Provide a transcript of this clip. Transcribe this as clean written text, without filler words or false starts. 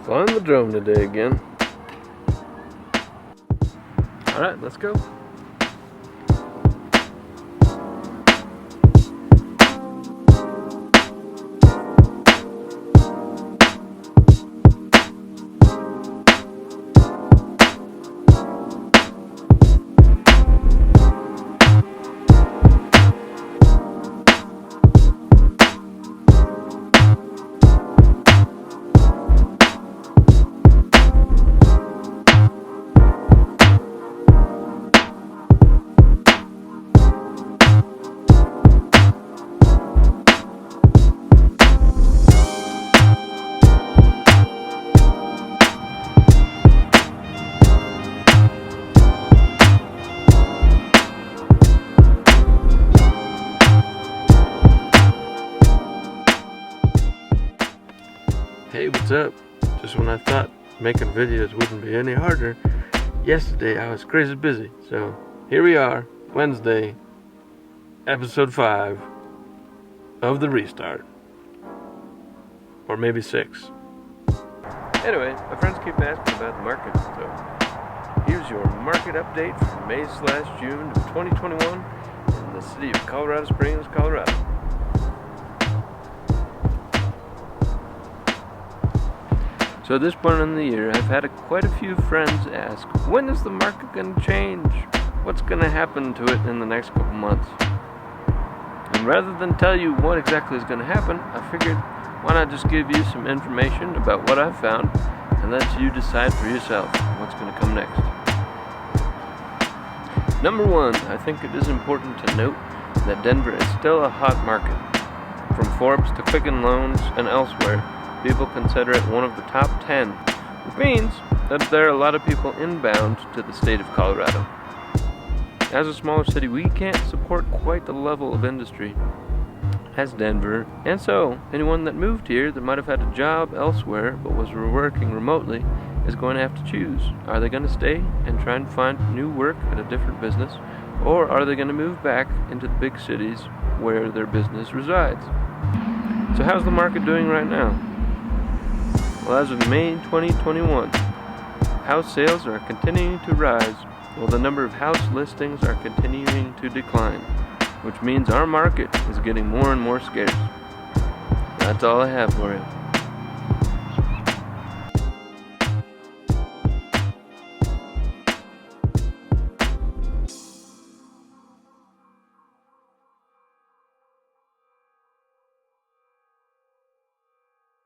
Flying the drone today again. Alright, let's go. Hey, what's up? Just when I thought making videos wouldn't be any harder, yesterday I was crazy busy. So here we are, Wednesday, episode 5 of the restart. Or maybe 6. Anyway, my friends keep asking about the market, so here's your market update for May/June of 2021 in the city of Colorado Springs, Colorado. So at this point in the year, I've had quite a few friends ask, when is the market going to change? What's going to happen to it in the next couple months? And rather than tell you what exactly is going to happen, I figured, why not just give you some information about what I've found and let you decide for yourself what's going to come next. Number 1, I think it is important to note that Denver is still a hot market. From Forbes to Quicken Loans and elsewhere, people consider it one of the top 10, which means that there are a lot of people inbound to the state of Colorado. As a smaller city, we can't support quite the level of industry as Denver, and so anyone that moved here that might have had a job elsewhere but was working remotely is going to have to choose. Are they going to stay and try and find new work at a different business, or are they going to move back into the big cities where their business resides? So how's the market doing right now? Well, as of May 2021, house sales are continuing to rise, while the number of house listings are continuing to decline, which means our market is getting more and more scarce. That's all I have for you.